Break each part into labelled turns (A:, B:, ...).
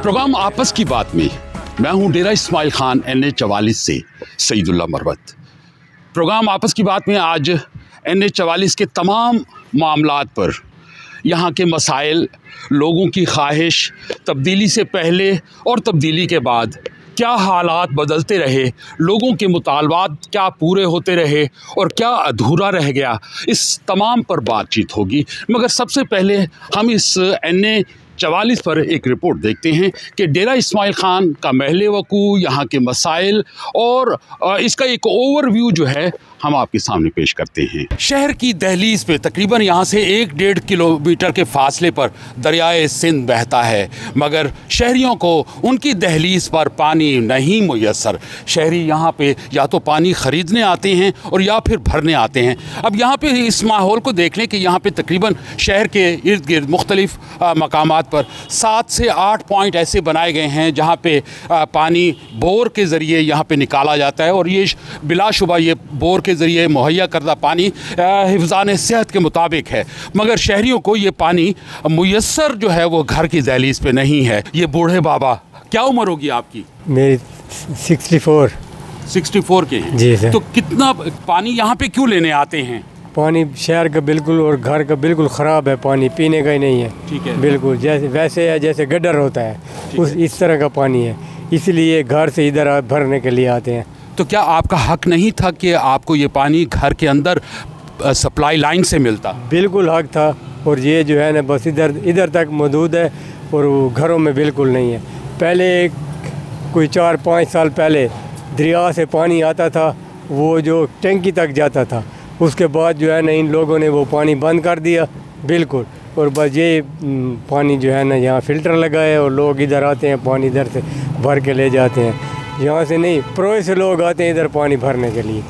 A: Programme आपस की बात में मैं हूं डेरा इस्माइल खान NH44 से सईदुल्लाह मरवत। प्रोग्राम आपस की बात में आज NH44 के तमाम मामलात पर, यहाँ के मसाइल, लोगों की ख्वाहिश, तब्दीली से पहले और तब्दीली के बाद क्या हालात बदलते रहे, लोगों के मुतालबात क्या पूरे होते रहे और क्या अधूरा रह गया, इस तमाम पर बातचीत होगी। मगर सबसे पहले हम इस NH44 पर एक रिपोर्ट देखते हैं कि डेरा इस्माइल खान का महल वकू, यहाँ के मसाइल और इसका एक ओवरव्यू जो है हम आपके सामने पेश करते हैं। शहर की दहलीज पे तकरीबन यहाँ से 1-1.5 किलोमीटर के फासले पर दरियाए सिंध बहता है, मगर शहरियों को उनकी दहलीज पर पानी नहीं मुयस्सर। शहरी यहाँ पे या तो पानी ख़रीदने आते हैं और या फिर भरने आते हैं। अब यहाँ पे इस माहौल को देख लें कि यहाँ पे तकरीबन शहर के इर्द गिर्द मुख्तलिफ मकामात पर 7 से 8 पॉइंट ऐसे बनाए गए हैं जहाँ पे पानी बोर के ज़रिए यहाँ पे निकाला जाता है और ये बिलाशुबा ये बोर के ज़रिए मुहैया करदा पानी हिफ़्ज़ान सेहत के मुताबिक है, मगर शहरियों को ये पानी मुयस्सर जो है वो घर की दहलीज पे नहीं है। ये बूढ़े बाबा, क्या उम्र होगी आपकी?
B: मेरी 64
A: के हैं
B: जी सर।
A: तो कितना पानी यहाँ पे क्यों लेने आते हैं?
B: पानी शहर का बिल्कुल और घर का बिल्कुल ख़राब है, पानी पीने का ही नहीं है।
A: ठीक है,
B: बिल्कुल जैसे वैसे है जैसे गड्ढर होता है इस तरह का पानी है, इसलिए घर से इधर भरने के लिए आते हैं।
A: तो क्या आपका हक नहीं था कि आपको ये पानी घर के अंदर सप्लाई लाइन से मिलता?
B: बिल्कुल हक था, और ये जो है ना बस इधर तक मौजूद है और वो घरों में बिल्कुल नहीं है। पहले कोई 4-5 साल पहले दरिया से पानी आता था, वो जो टंकी तक जाता था, उसके बाद जो है ना इन लोगों ने वो पानी बंद कर दिया बिल्कुल, और बस ये पानी जो है ना यहाँ फ़िल्टर लगा है और लोग इधर आते हैं, पानी इधर से भर के ले जाते हैं। यहाँ से नहीं, प्रोए से लोग आते हैं इधर पानी भरने के लिए।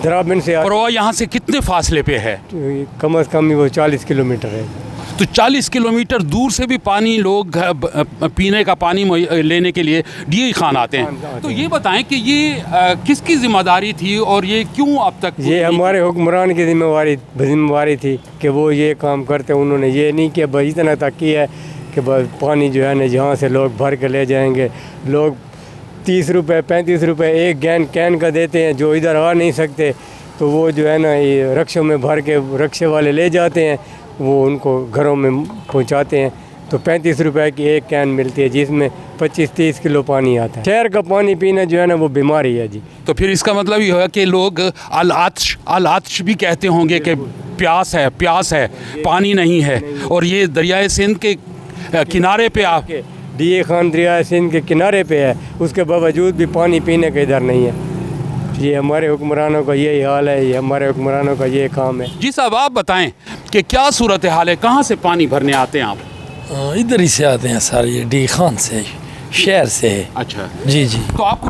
B: दराबिन से
A: प्रोआ यहाँ से कितने फासले पे है?
B: कम से कम वो 40 किलोमीटर है।
A: तो 40 किलोमीटर दूर से भी पानी लोग पीने का पानी लेने के लिए DI खान आते हैं। तो ये बताएं कि ये किसकी जिम्मेदारी थी और ये क्यों अब तक?
B: ये हमारे हुक्मरान की जिम्मेवारी थी कि वो ये काम करते। उन्होंने ये नहीं किया, बस इतना तक किया है कि बस पानी जो है ना जहाँ से लोग भर के ले जाएंगे। लोग 30 रुपये 35 रुपये एक कैन का देते हैं, जो इधर आ नहीं सकते तो वो जो है ना ये रक्शों में भर के रक्शे वाले ले जाते हैं, वो उनको घरों में पहुंचाते हैं। तो 35 रुपये की एक कैन मिलती है जिसमें 25-30 किलो पानी आता है। शहर का पानी पीना जो है ना वो बीमारी है जी।
A: तो फिर इसका मतलब ये है कि लोग अल-आत्श भी कहते होंगे कि प्यास है, पानी नहीं है। और ये दरियाए सिंध के किनारे पे आके
B: DI खान दरिया सिंध के किनारे पे है, उसके बावजूद भी पानी पीने का इधर नहीं है। ये हमारे हुक्मरानों का यही हाल है, ये हमारे हुक्मरानों का ये काम है।
A: जी साहब, आप बताएं कि क्या सूरत हाल है, कहाँ से पानी भरने आते हैं आप?
C: इधर ही से आते हैं सर, ये DI खान से, शहर से है।
A: अच्छा
C: जी।
A: तो आपको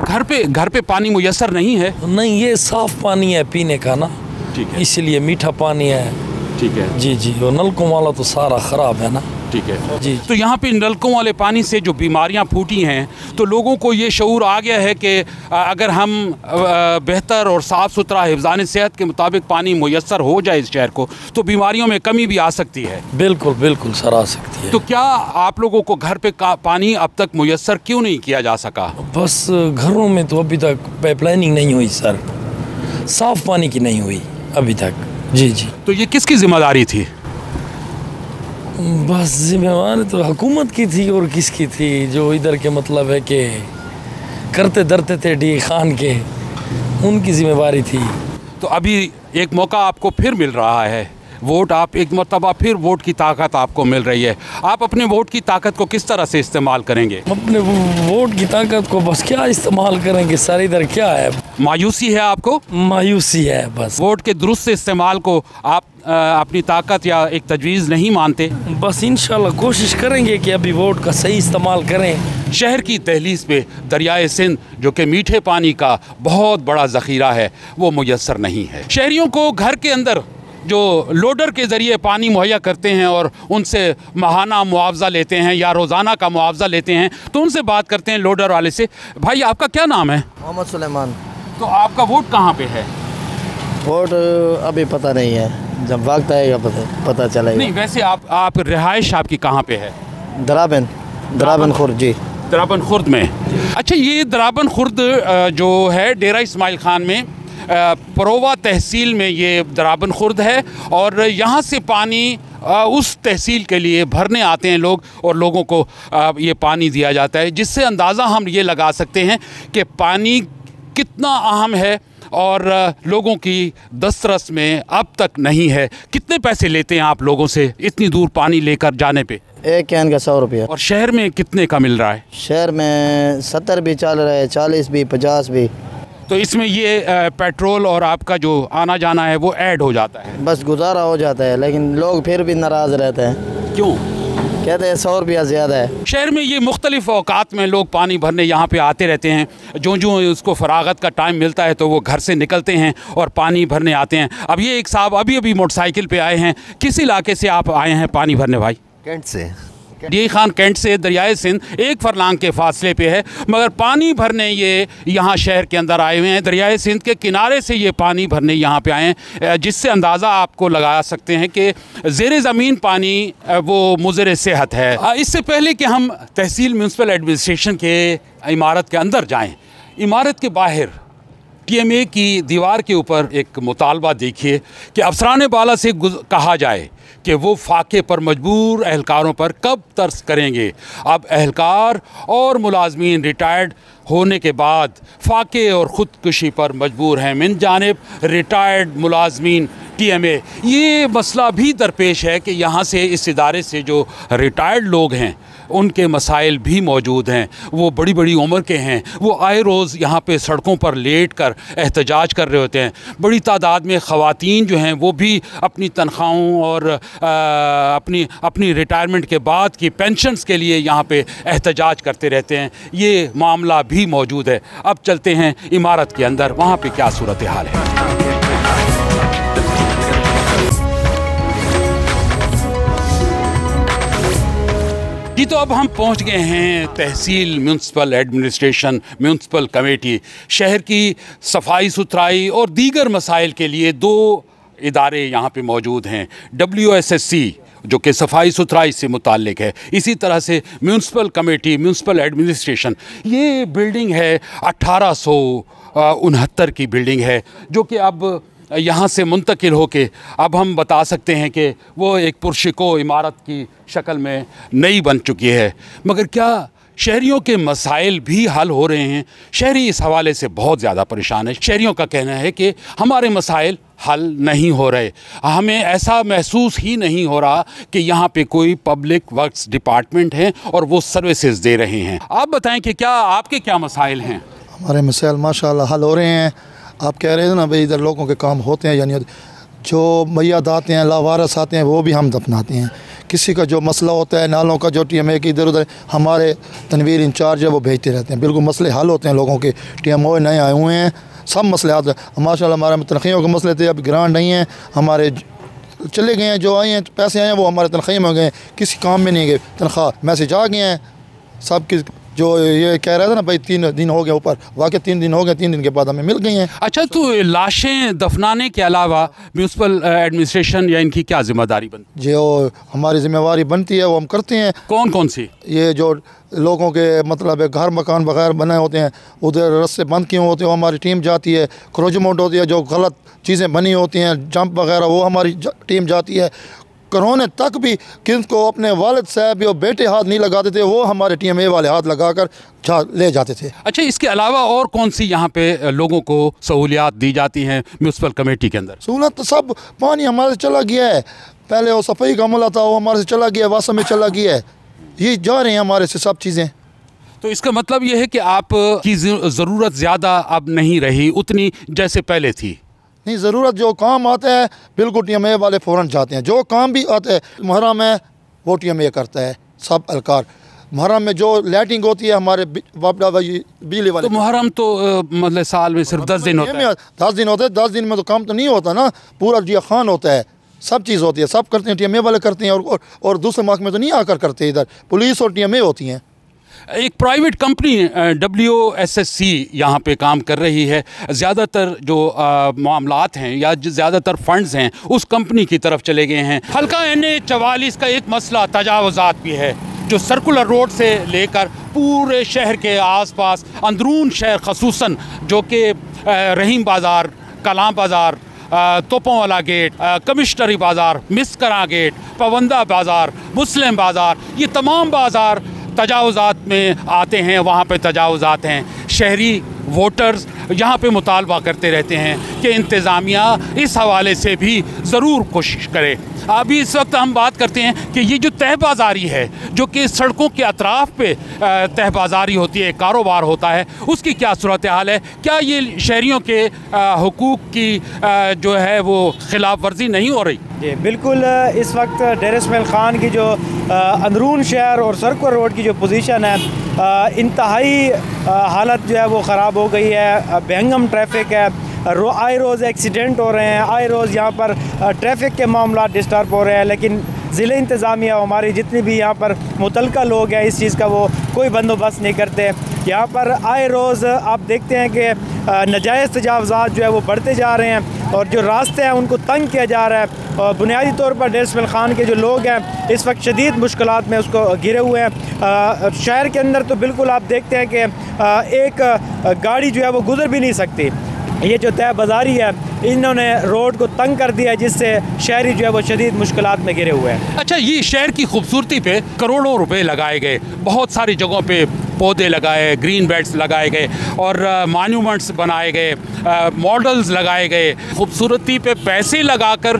A: घर पे पानी मुयस्सर नहीं है?
C: नहीं, ये साफ़ पानी है पीने का ना,
A: ठीक है,
C: इसलिए मीठा पानी है।
A: ठीक है
C: जी। और नलकों वाला तो सारा ख़राब है ना।
A: ठीक है
C: जी।
A: तो यहाँ पे नलकों वाले पानी से जो बीमारियाँ फूटी हैं, तो लोगों को ये शऊर आ गया है कि अगर हम बेहतर और साफ़ सुथरा हिफ़्ज़ान सेहत के मुताबिक पानी मुयस्सर हो जाए इस शहर को, तो बीमारियों में कमी भी आ सकती है।
C: बिल्कुल सर, आ सकती है।
A: तो क्या आप लोगों को घर पे पानी अब तक मुयस्सर क्यों नहीं किया जा सका?
C: बस घरों में तो अभी तक पाइपलाइनिंग नहीं हुई सर, साफ़ पानी की नहीं हुई अभी तक। जी।
A: तो ये किसकी जिम्मेदारी थी?
C: बस जिम्मेवारी तो हुकूमत की थी और किसकी थी, जो इधर के मतलब है कि करते धरते थे DI खान के, उनकी जिम्मेवारी थी।
A: तो अभी एक मौका आपको फिर मिल रहा है, वोट, आप एक मरतबा फिर वोट की ताकत आपको मिल रही है। आप अपने वोट की ताकत को किस तरह से इस्तेमाल करेंगे?
C: अपने वोट की ताकत को बस क्या इस्तेमाल करेंगे सर, इधर क्या है?
A: मायूसी है आपको?
C: मायूसी है बस।
A: वोट के दुरुस्त इस्तेमाल को आप अपनी ताकत या एक तजवीज़ नहीं मानते?
C: बस इंशाल्लाह कोशिश करेंगे कि अभी वोट का सही इस्तेमाल करें।
A: शहर की दहलीज पे दरियाए सिंध, जो कि मीठे पानी का बहुत बड़ा ज़ख़ीरा है, वो मुयस्सर नहीं है। शहरियों को घर के अंदर जो लोडर के ज़रिए पानी मुहैया करते हैं और उनसे माहाना मुआवजा लेते हैं या रोज़ाना का मुआवजा लेते हैं, तो उनसे बात करते हैं लोडर वाले से। भाई, आपका क्या नाम है?
D: मोहम्मद सुलेमान।
A: तो आपका वोट कहाँ पे है?
D: वोट अभी पता नहीं है, जब वक्त आएगा पता चलेगा।
A: नहीं, वैसे आप रिहाइश आपकी कहाँ पे है?
D: दराबिन खुर्द जी।
A: द्राबन खुर्द में। अच्छा, ये द्राबन खुर्द जो है डेरा इस्माइल खान में परोवा तहसील में ये द्राबन खुर्द है, और यहाँ से पानी उस तहसील के लिए भरने आते हैं लोग, और लोगों को ये पानी दिया जाता है, जिससे अंदाज़ा हम ये लगा सकते हैं कि पानी कितना अहम है और लोगों की दस्तरस में अब तक नहीं है। कितने पैसे लेते हैं आप लोगों से इतनी दूर पानी लेकर जाने पे?
D: एक कैन का 100 रुपया।
A: और शहर में कितने का मिल रहा है?
D: शहर में 70 भी चल रहा है, 40 भी, 50 भी।
A: तो इसमें ये पेट्रोल और आपका जो आना जाना है वो ऐड हो जाता है?
D: बस गुजारा हो जाता है, लेकिन लोग फिर भी नाराज़ रहते हैं।
A: क्यों?
D: कहते हैं 100 रुपया ज़्यादा है।
A: शहर में ये मुख्तलिफ़ औकात में लोग पानी भरने यहाँ पे आते रहते हैं। जो उसको फरागत का टाइम मिलता है तो वो घर से निकलते हैं और पानी भरने आते हैं। अब ये एक साहब अभी मोटरसाइकिल पे आए हैं। किस इलाके से आप आए हैं पानी भरने भाई?
E: कैंट से।
A: डी खान कैंट से दरियाए सिंध 1 फरलांग के फासले पे है, मगर पानी भरने ये यहाँ शहर के अंदर आए हुए हैं। दरियाए सिंध के किनारे से ये पानी भरने यहाँ पे आए हैं, जिससे अंदाज़ा आपको लगा सकते हैं कि ज़ेर ज़मीन पानी वो मुज़र सेहत है। इससे पहले कि हम तहसील म्यूनसिपल एडमिनिस्ट्रेशन के इमारत के अंदर जाएँ, इमारत के बाहर TMA की दीवार के ऊपर एक मुतालबा देखिए कि अफसरान बाला से कहा जाए कि वो फाके पर मजबूर एहलकारों पर कब तर्स करेंगे। अब एहलकार और मुलाजमीन रिटायर्ड होने के बाद फाके और ख़ुदकुशी पर मजबूर हैं। मिन जानिब रिटायर्ड मुलाजमीन TMA, ये मसला भी दरपेश है कि यहाँ से इस इदारे से जो रिटायर्ड लोग हैं उनके मसाइल भी मौजूद हैं। वो बड़ी बड़ी उम्र के हैं, वो आए रोज़ यहाँ पे सड़कों पर लेट कर एहतजाज कर रहे होते हैं। बड़ी तादाद में ख़वातीन जो हैं वो भी अपनी तनख्वाहों और अपनी रिटायरमेंट के बाद की पेंशन्स के लिए यहाँ पे एहतजाज करते रहते हैं। ये मामला भी मौजूद है। अब चलते हैं इमारत के अंदर, वहाँ पे क्या सूरत हाल है। जी, तो अब हम पहुंच गए हैं तहसील म्यूनसिपल एडमिनिस्ट्रेशन म्यूनसिपल कमेटी। शहर की सफाई सुथराई और दीगर मसाइल के लिए 2 इदारे यहाँ पे मौजूद हैं। WSSC जो कि सफाई सुथराई से मुताल्लिक है, इसी तरह से म्यूनसिपल कमेटी म्यूनसिपल एडमिनिस्ट्रेशन। ये बिल्डिंग है 1869 की बिल्डिंग है, जो कि अब यहाँ से मुंतकिल होके अब हम बता सकते हैं कि वो एक पुरशिको इमारत की शक्ल में नई बन चुकी है। मगर क्या शहरियों के मसाइल भी हल हो रहे हैं? शहरी इस हवाले से बहुत ज़्यादा परेशान है। शहरियों का कहना है कि हमारे मसाइल हल नहीं हो रहे, हमें ऐसा महसूस ही नहीं हो रहा कि यहाँ पे कोई पब्लिक वर्क्स डिपार्टमेंट है और वो सर्विसेज दे रहे हैं। आप बताएं कि क्या आपके क्या मसाइल हैं?
E: हमारे मसाइल माशाल्लाह हल हो रहे हैं। आप कह रहे हैं ना भाई, इधर लोगों के काम होते हैं, यानी जो मैयत आते हैं, लावारस आते हैं, वो भी हम दफनाते हैं। किसी का जो मसला होता है, नालों का जो TMA की इधर उधर हमारे तनवीर इंचार्ज है वो भेजते रहते हैं। बिल्कुल मसले हल होते हैं लोगों के। TMO नए आए हुए हैं, सब मसले आते हैं माशाल्लाह। हमारे तनख्वाहों के मसले थे, अब ग्रांट नहीं है, हमारे चले गए हैं, जो आए हैं पैसे आए हैं वो हमारे तनख्वाह में हो गए, किसी काम में नहीं गए। तनख्वाह मैसेज आ गए हैं सब की, जो ये कह रहा था ना भाई 3 दिन हो गए ऊपर, वाकई 3 दिन हो गए, 3 दिन के बाद हमें मिल गई हैं।
A: अच्छा, तो लाशें दफनाने के अलावा म्यूनसिपल एडमिनिस्ट्रेशन या इनकी क्या जिम्मेदारी बनती है?
E: जो हमारी जिम्मेवारी बनती है वो हम करते हैं।
A: कौन कौन सी? ये
E: जो लोगों के मतलब है घर मकान बगैर बने होते हैं, उधर रस्ते बंद किए होते हैं, वो हमारी टीम जाती है। क्रोजमोट होती है, जो गलत चीज़ें बनी होती हैं, जंप वगैरह, वो हमारी टीम जाती है। कोरोना तक भी किसको अपने वालिद साहब या बेटे हाथ नहीं लगाते थे, वो हमारे TMA वाले हाथ लगाकर ले जाते थे।
A: अच्छा, इसके अलावा और कौन सी यहाँ पे लोगों को सहूलियात दी जाती हैं म्यूनसिपल कमेटी के अंदर?
E: सहूलत तो सब, पानी हमारे से चला गया है, पहले वो सफाई का अमला था वो हमारे से चला गया, वासा में चला गया है, ये जा रहे हैं हमारे से सब चीज़ें।
A: तो इसका मतलब ये है कि आपकी ज़रूरत ज़्यादा अब नहीं रही उतनी जैसे पहले थी?
E: नहीं, ज़रूरत जो काम आता है बिल्कुल TMA वाले फ़ौरन जाते हैं। जो काम भी आता है मुहर्रम में वो TMA करता है, सब अलकार। मुहर्रम में जो लाइटिंग होती है हमारे बिजली वाले।
A: तो मुहर्रम तो मतलब साल में सिर्फ 10 दिन होता है।
E: 10 दिन होते हैं, 10 दिन में तो काम तो नहीं होता ना, पूरा जिया खान होता है, सब चीज़ होती है, सब करते हैं, TMA वाले करते हैं। और दूसरे महकमे तो नहीं आकर करते, इधर पुलिस और TMA होती हैं।
A: एक प्राइवेट कंपनी WSSC यहाँ पे काम कर रही है। ज़्यादातर जो मामलात हैं या ज़्यादातर फंड्स हैं उस कंपनी की तरफ चले गए हैं। हल्का NA 44 का एक मसला तजावुज़ात भी है, जो सर्कुलर रोड से लेकर पूरे शहर के आसपास अंदरून शहर खसूसन जो कि रहीम बाज़ार, कलाम बाज़ार, तोपों वाला गेट, कमिश्नरी बाज़ार, मिस्करा गेट, पवंदा बाज़ार, मुस्लिम बाज़ार, ये तमाम बाज़ार तजावुज़ात में आते हैं। वहाँ पे तजावुज़ात हैं। शहरी वोटर्स यहाँ पे मुतालबा करते रहते हैं कि इंतज़ामिया इस हवाले से भी ज़रूर कोशिश करे। अभी इस वक्त हम बात करते हैं कि ये जो तह बाज़ारी है, जो कि सड़कों के अतराफ़ पे तह बाज़ारी होती है, कारोबार होता है, उसकी क्या सूरत हाल है? क्या ये शहरियों के हुकूक की जो है वो खिलाफ वर्जी नहीं हो रही?
F: जी बिल्कुल। इस वक्त डेरा इस्माइल ख़ान की जो अंदरून शहर और सरकुर रोड की जो पोजीशन है, इंतहाई हालत जो है वो ख़राब हो गई है। बेहंगम ट्रैफिक है, आए रोज़ एक्सीडेंट हो रहे हैं, आए रोज़ यहाँ पर ट्रैफिक के मामला डिस्टर्ब हो रहे हैं। लेकिन ज़िले इंतज़ामिया हमारी जितनी भी यहाँ पर मुतलका लोग हैं इस चीज़ का वो कोई बंदोबस्त नहीं करते। यहाँ पर आए रोज़ आप देखते हैं कि नाजायज़ तजावुज़ात जो है वो बढ़ते जा रहे हैं और जो रास्ते हैं उनको तंग किया जा रहा है। और बुनियादी तौर पर डेरा इस्माइल ख़ान के जो लोग हैं इस वक्त शदीद मुश्किलात में उसको घिरे हुए हैं। शहर के अंदर तो बिल्कुल आप देखते हैं कि एक गाड़ी जो है वो गुजर भी नहीं सकती। ये जो तय बाज़ारी है इन्होंने रोड को तंग कर दिया है, जिससे शहरी जो है वो शदीद मुश्किलात में घिरे हुए हैं।
A: अच्छा, ये शहर की खूबसूरती पे करोड़ों रुपए लगाए गए, बहुत सारी जगहों पे पौधे लगाए, ग्रीन बेल्ट्स लगाए गए और मॉन्यूमेंट्स बनाए गए, मॉडल्स लगाए गए। खूबसूरती पे पैसे लगाकर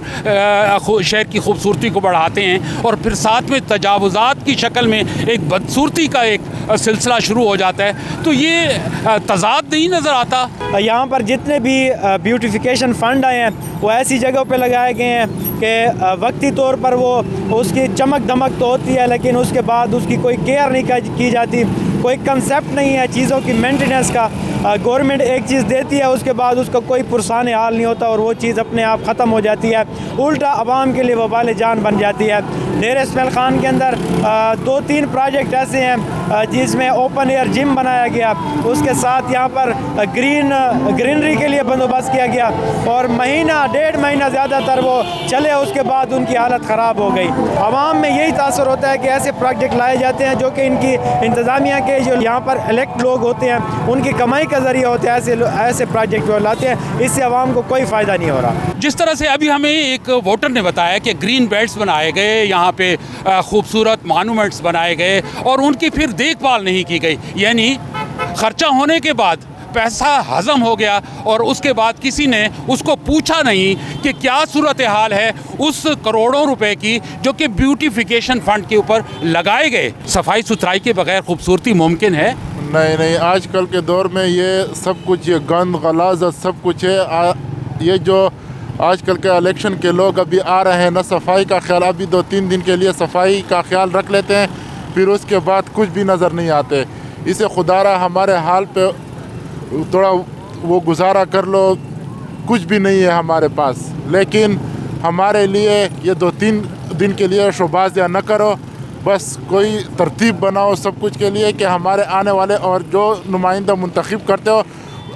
A: शहर की खूबसूरती को बढ़ाते हैं और फिर साथ में तजावुज़ात की शक्ल में एक बदसूरती का एक सिलसिला शुरू हो जाता है। तो ये तज़ाद नहीं नज़र आता।
F: यहाँ पर जितने भी ब्यूटिफिकेशन फ़ंड आए हैं वो ऐसी जगहों पे लगाए गए हैं कि वक्ती तौर पर वो उसकी चमक दमक तो होती है, लेकिन उसके बाद उसकी कोई केयर नहीं की जाती, कोई कंसेप्ट नहीं है चीज़ों की मेंटेनेंस का। गवर्नमेंट एक चीज़ देती है, उसके बाद उसका कोई पुरसान हाल नहीं होता और वो चीज़ अपने आप ख़त्म हो जाती है, उल्टा आवाम के लिए वबाल जान बन जाती है। डेरा इस्माइल ख़ान के अंदर 2-3 प्रोजेक्ट ऐसे हैं जिसमें ओपन एयर जिम बनाया गया, उसके साथ यहाँ पर ग्रीनरी के लिए बंदोबस्त किया गया और महीना 1.5 महीना ज़्यादातर वो चले, उसके बाद उनकी हालत ख़राब हो गई। आवाम में यही तासर होता है कि ऐसे प्रोजेक्ट लाए जाते हैं जो कि इनकी इंतज़ामिया के जो यहाँ पर इलेक्ट लोग होते हैं उनकी कमाई का ज़रिया होते हैं। ऐसे प्रोजेक्ट जो लाते हैं इससे आवाम को कोई फ़ायदा नहीं हो रहा।
A: जिस तरह से अभी हमें एक वोटर ने बताया कि ग्रीन बेल्ट्स बनाए गए, यहाँ पे खूबसूरत मॉन्यूमेंट्स बनाए गए और उनकी फिर देखभाल नहीं की गई, यानी ख़र्चा होने के बाद पैसा हज़म हो गया और उसके बाद किसी ने उसको पूछा नहीं कि क्या सूरत हाल है उस करोड़ों रुपए की जो कि ब्यूटिफिकेशन फ़ंड के ऊपर लगाए गए। सफाई सुथराई के बगैर खूबसूरती मुमकिन है?
G: नहीं, आजकल के दौर में ये सब कुछ, ये गंद गलाज़त सब कुछ है। ये जो आजकल के इलेक्शन के लोग अभी आ रहे हैं, न सफाई का ख्याल, अभी 2-3 दिन के लिए सफाई का ख्याल रख लेते हैं, फिर उसके बाद कुछ भी नज़र नहीं आते। इसे खुदारा हमारे हाल पे थोड़ा वो गुजारा कर लो, कुछ भी नहीं है हमारे पास। लेकिन हमारे लिए ये 2-3 दिन के लिए शोबाज़िया न करो, बस कोई तरतीब बनाओ सब कुछ के लिए कि हमारे आने वाले और जो नुमाइंदा मुंतखब करते हो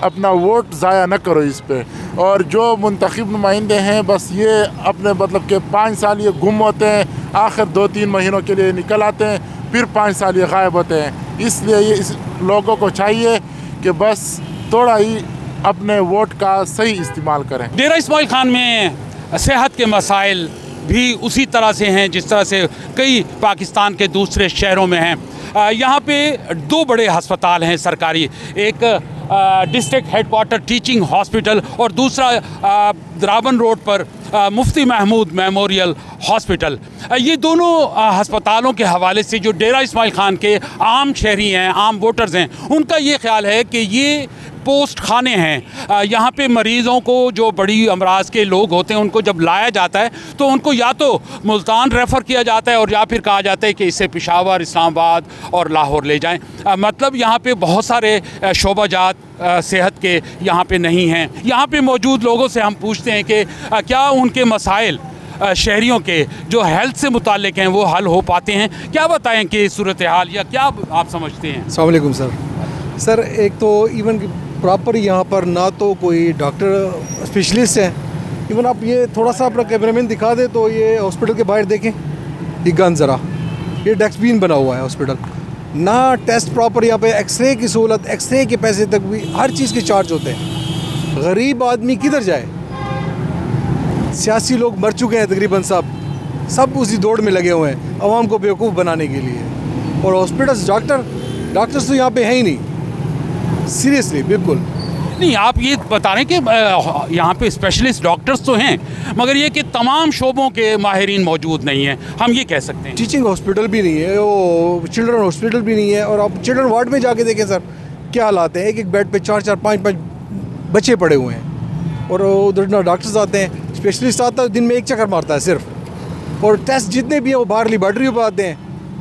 G: अपना वोट ज़ाया न करो इस पे। और जो मुंतखब नुमाइंदे हैं बस ये अपने मतलब के 5 साल ये गुम होते हैं, आखिर 2-3 महीनों के लिए निकल आते हैं, फिर 5 साल ये गायब होते हैं। इसलिए ये इस लोगों को चाहिए कि बस थोड़ा ही अपने वोट का सही इस्तेमाल करें।
A: डेरा इस्माइल ख़ान में सेहत के मसाइल भी उसी तरह से हैं जिस तरह से कई पाकिस्तान के दूसरे शहरों में हैं। यहाँ पे 2 बड़े अस्पताल हैं सरकारी, एक डिस्ट्रिक्ट हेडक्वार्टर टीचिंग हॉस्पिटल और दूसरा द्रावन रोड पर मुफ्ती महमूद मेमोरियल हॉस्पिटल। ये दोनों अस्पतालों के हवाले से जो डेरा इस्माइल ख़ान के आम शहरी हैं, आम वोटर्स हैं, उनका ये ख्याल है कि ये पोस्ट खाने हैं। यहाँ पे मरीज़ों को, जो बड़ी अमराज के लोग होते हैं, उनको जब लाया जाता है तो उनको या तो मुल्तान रेफ़र किया जाता है और या फिर कहा जाता है कि इसे पेशावर, इस्लामाबाद और लाहौर ले जाएं। मतलब यहाँ पे बहुत सारे शोबाजात सेहत के यहाँ पे नहीं हैं। यहाँ पे मौजूद लोगों से हम पूछते हैं कि क्या उनके मसाइल शहरियों के जो हेल्थ से मुताल्लिक हैं वो हल हो पाते हैं। क्या बताएं कि सूरत हाल या क्या आप समझते हैं?
H: अस्सलाम वालेकुम सर, एक तो इवन प्रॉपर यहाँ पर ना तो कोई डॉक्टर स्पेशलिस्ट है। इवन आप ये थोड़ा सा अपना कैमरामैन दिखा दे तो ये हॉस्पिटल के बाहर देखें, ये गंद ज़रा, ये डस्टबिन बना हुआ है हॉस्पिटल, ना टेस्ट प्रॉपर यहाँ पे, एक्सरे की सहूलत, एक्सरे के पैसे तक भी हर चीज़ के चार्ज होते हैं। गरीब आदमी किधर जाए? सियासी लोग मर चुके हैं तकरीबन, सब उसी दौड़ में लगे हुए हैं आवाम को बेवकूफ़ बनाने के लिए। और हॉस्पिटल्स, डॉक्टर्स तो यहाँ पे हैं ही नहीं, सीरियसली बिल्कुल
A: नहीं। आप ये बता रहे हैं कि यहाँ पे स्पेशलिस्ट डॉक्टर्स तो हैं, मगर ये कि तमाम शोबों के माहिरीन मौजूद नहीं हैं, हम ये कह सकते हैं।
H: टीचिंग हॉस्पिटल भी नहीं है, वो चिल्ड्रन हॉस्पिटल भी नहीं है। और आप चिल्ड्रन वार्ड में जाके देखें सर, क्या हालात हैं। एक बेड पे 4-4, 5-5 बच्चे पड़े हुए हैं, और उधर ना डॉक्टर्स आते हैं, स्पेशलिस्ट आता है दिन में एक चक्कर मारता है सिर्फ। और टेस्ट जितने भी हैं वो बाहर लेबॉर्ट्री पर आते हैं,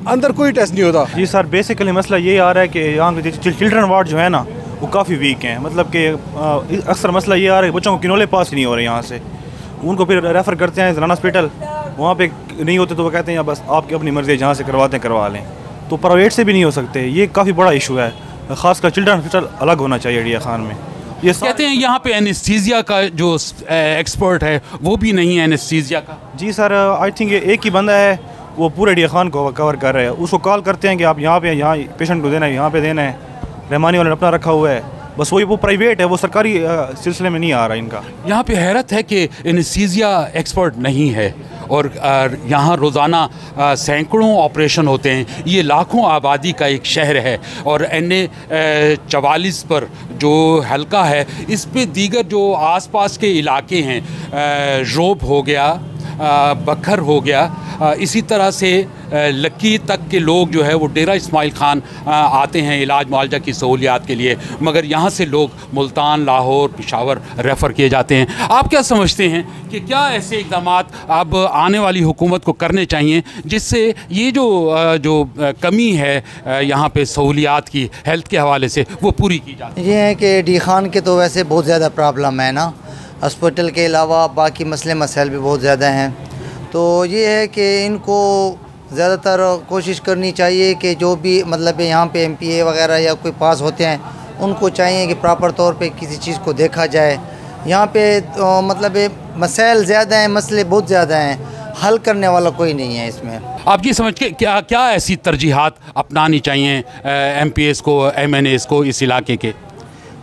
H: अंदर कोई टेस्ट नहीं होता।
I: जी सर, बेसिकली मसला ये आ रहा है कि यहाँ के चिल्ड्रन वार्ड जो है ना वो काफ़ी वीक हैं। मतलब कि अक्सर मसला ये आ रहा है कि बच्चों को किनोले पास ही नहीं हो रहे यहाँ से, उनको फिर रेफ़र करते हैं ज़राना हॉस्पिटल, वहाँ पे नहीं होते तो वो कहते हैं बस आपकी अपनी मर्ज़ी, जहाँ से करवाते हैं करवा लें। तो प्राइवेट से भी नहीं हो सकते, ये काफ़ी बड़ा इशू है। ख़ासकर चिल्ड्रन हॉस्पिटल अलग होना चाहिए डिया खान में।
A: ये कहते हैं यहाँ पे एनेस्थीसिया का जो एक्सपर्ट है वो भी नहीं है एनेस्थीसिया का।
I: जी सर, आई थिंक एक ही बंदा है वो पूरे डिया खान को कवर कर रहे हैं। उसको कॉल करते हैं कि आप यहाँ पेशेंट को देना है, यहाँ पे देना है, रहमानी वाले ने अपना रखा हुआ है, बस वही वो प्राइवेट है, वो सरकारी सिलसिले में नहीं आ रहा इनका।
A: यहाँ पे हैरत है कि एनेस्थीसिया एक्सपर्ट नहीं है, और यहाँ रोज़ाना सैकड़ों ऑपरेशन होते हैं। ये लाखों आबादी का एक शहर है, और NA-44 पर जो हल्का है, इस पे दीगर जो आसपास के इलाके हैं, रोब हो गया, बखर हो गया, इसी तरह से लक्की तक के लोग जो है वो डेरा इस्माइल खान आते हैं इलाज मुआवजा की सहूलियात के लिए, मगर यहाँ से लोग मुल्तान, लाहौर, पेशावर रेफ़र किए जाते हैं। आप क्या समझते हैं कि क्या ऐसे इक़दाम अब आने वाली हुकूमत को करने चाहिए जिससे ये जो कमी है यहाँ पे सहूलियात की हेल्थ के हवाले से वो पूरी की जाए?
J: ये है कि डी खान के तो वैसे बहुत ज़्यादा प्रॉब्लम है ना, हॉस्पिटल के अलावा बाकी मसले मसाइल भी बहुत ज़्यादा हैं। तो ये है कि इनको ज़्यादातर कोशिश करनी चाहिए कि जो भी मतलब यहाँ पे MPA वगैरह या कोई पास होते हैं, उनको चाहिए कि प्रॉपर तौर पे किसी चीज़ को देखा जाए। यहाँ पे मतलब मसाइल ज़्यादा हैं, मसले बहुत ज़्यादा हैं, हल करने वाला कोई नहीं है इसमें।
A: आप ये समझ के क्या ऐसी तरजीहात अपनानी चाहिए MPAs को, MNAs को इस इलाके के?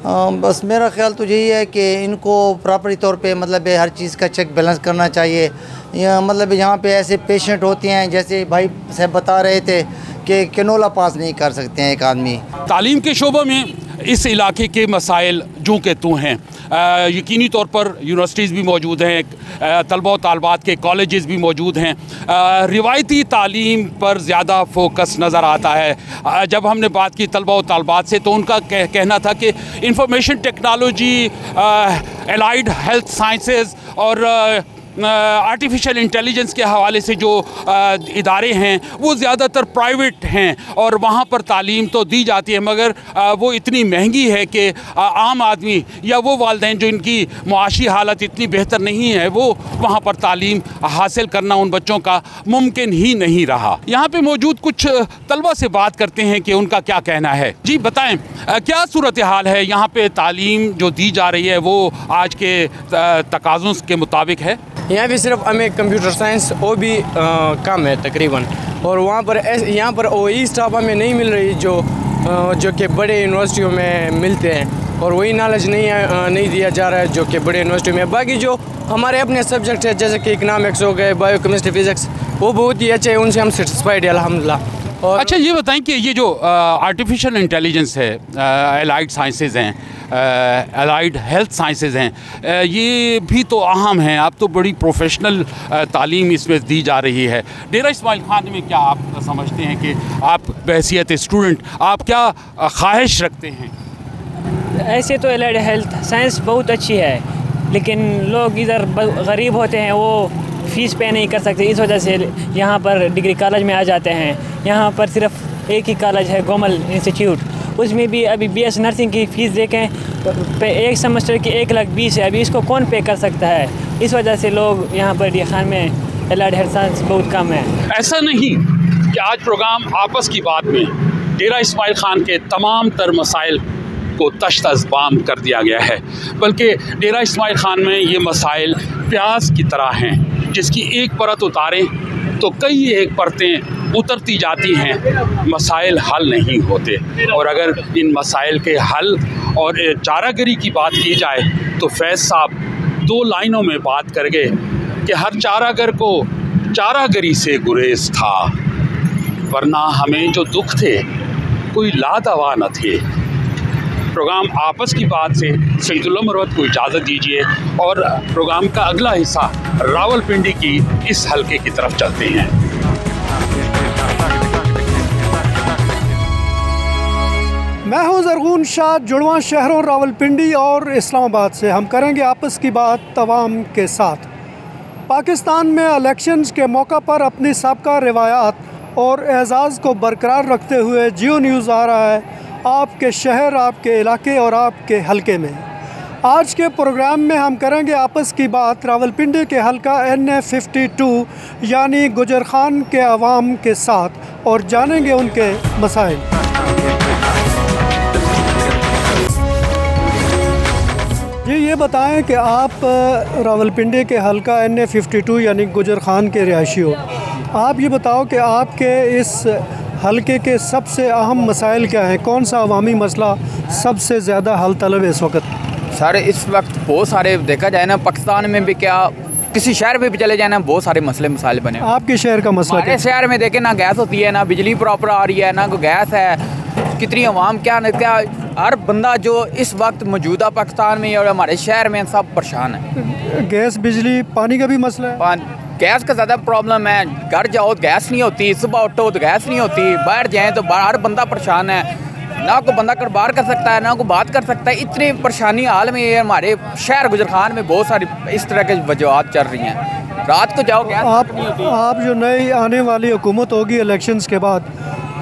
J: बस मेरा ख्याल तो यही है कि इनको प्रॉपरी तौर पे मतलब हर चीज़ का चेक बैलेंस करना चाहिए। मतलब यहाँ पे ऐसे पेशेंट होते हैं, जैसे भाई साहब बता रहे थे कि किनोला पास नहीं कर सकते हैं एक आदमी।
A: तालीम के शोबे में इस इलाके के मसाइल जूँ के तू हैं। यकीनी तौर पर यूनिवर्सिटीज़ भी मौजूद हैं, तलबा व तालबात के कॉलेजेस भी मौजूद हैं। रिवायती तालीम पर ज़्यादा फोकस नज़र आता है। जब हमने बात की तलबा व तालबात से, तो उनका कहना था कि information technology, allied health sciences और आर्टिफिशियल इंटेलिजेंस के हवाले से जो इदारे हैं वो ज़्यादातर प्राइवेट हैं, और वहाँ पर तालीम तो दी जाती है, मगर वो इतनी महंगी है कि आम आदमी या वो वालिदैन जो इनकी मुआशी हालत इतनी बेहतर नहीं है, वो वहाँ पर तालीम हासिल करना उन बच्चों का मुमकिन ही नहीं रहा। यहाँ पे मौजूद कुछ तलबा से बात करते हैं कि उनका क्या कहना है। जी बताएं, क्या सूरत हाल है यहाँ पे? तालीम जो दी जा रही है वो आज के तकाज़ों के मुताबिक है?
K: यहाँ पे सिर्फ हमें कंप्यूटर साइंस वो भी कम है तकरीबन, और वहाँ पर यहाँ पर वही स्टाफ हमें नहीं मिल रही जो कि बड़े यूनिवर्सिटियों में मिलते हैं, और वही नॉलेज नहीं दिया जा रहा है जो कि बड़े यूनिवर्सिटियों में। बाकी जो हमारे अपने सब्जेक्ट है जैसे कि इकनॉमिक्स हो गए, बायो केमिस्ट्री, फिज़िक्स, वो बहुत ही अच्छे हैं, उनसे हम सेटिस्फाइड है अल्हम्दुलिल्लाह। और
A: अच्छा ये बताएं कि ये जो आर्टिफिशियल इंटेलिजेंस है, एलाइड साइंसेज हैं, एलाइड हेल्थ साइंसेज हैं, ये भी तो अहम हैं। अब तो बड़ी प्रोफेशनल तालीम इसमें दी जा रही है। डेरा इस्माइल खान में क्या आप समझते हैं कि आप बहैसियत स्टूडेंट आप क्या ख्वाहिश रखते हैं?
L: ऐसे तो एलाइड हेल्थ साइंस बहुत अच्छी है, लेकिन लोग इधर गरीब होते हैं, वो फ़ीस पे नहीं कर सकते, इस वजह से यहाँ पर डिग्री कॉलेज में आ जाते हैं। यहाँ पर सिर्फ एक ही कॉलेज है, गोमल इंस्टीट्यूट, उसमें भी अभी BS नर्सिंग की फ़ीस देखें एक सेमेस्टर की 1,20,000 है। अभी इसको कौन पे कर सकता है? इस वजह से लोग यहाँ पर डी खान में एलाइड हेल्थ साइंस बहुत कम है।
A: ऐसा नहीं कि आज प्रोग्राम आपस की बात में डेरा इस्माइल खान के तमाम तर मसाइल को तश्त-अज़बाम कर दिया गया है, बल्कि डेरा इस्माइल खान में ये मसाइल प्याज की तरह हैं, जिसकी एक परत उतारें तो कई एक परतें उतरती जाती हैं, मसाइल हल नहीं होते। और अगर इन मसाइल के हल और चारागरी की बात की जाए तो फैज़ साहब 2 लाइनों में बात कर गए कि हर चारागर को चारागरी से गुरेज था, वरना हमें जो दुख थे कोई लादवा न थे। प्रोग्राम आपस की बात से सईदुल्ला मरवत को इजाज़त दीजिए और प्रोग्राम का अगला हिस्सा रावलपिंडी की इस हलके की तरफ चलते हैं।
M: मैं हूं ज़रगून शाह, जुड़वां शहरों रावलपिंडी और इस्लामाबाद से। हम करेंगे आपस की बात तवाम के साथ। पाकिस्तान में इलेक्शंस के मौका पर अपनी साबका रिवायात और एजाज़ को बरकरार रखते हुए जियो न्यूज़ आ रहा है आपके शहर, आपके इलाके और आपके हलके में। आज के प्रोग्राम में हम करेंगे आपस की बात रावलपिंडी के हलका NA52 यानी गुजर खान के अवाम के साथ और जानेंगे उनके मसाइल। ये बताएं कि आप रावलपिंडी के हलका NA52 यानी गुजर खान के रिहायशी हो। आप ये बताओ कि आपके इस हलके के सबसे अहम मसाइल क्या हैं? कौन सा अवामी मसला सबसे ज़्यादा हल तलब है इस वक्त?
N: सारे इस वक्त बहुत सारे, देखा जाए ना पाकिस्तान में भी क्या किसी शहर में भी चले जाए ना, बहुत सारे मसले मसाइल बने।
M: आपके शहर का मसला क्या?
N: शहर में देखें ना गैस होती है, ना बिजली प्रॉपर आ रही है, ना कोई गैस है। कितनी आवाम क्या हर बंदा जो इस वक्त मौजूदा पाकिस्तान में और हमारे शहर में सब परेशान है।
M: गैस, बिजली, पानी का भी मसला है।
N: गैस का ज़्यादा प्रॉब्लम है। घर जाओ गैस नहीं होती, सुबह उठो तो गैस नहीं होती, बाहर जाएँ तो हर बंदा परेशान है। ना कोई बंदा कारोबार कर सकता है, ना कोई बात कर सकता है। इतनी परेशानी हाल में ये हमारे शहर गुजर खान में बहुत सारी इस तरह की वजूहत चल रही हैं। रात को जाओ गैस नहीं होती।
M: आप जो नई आने वाली हुकूमत होगी इलेक्शंस के बाद,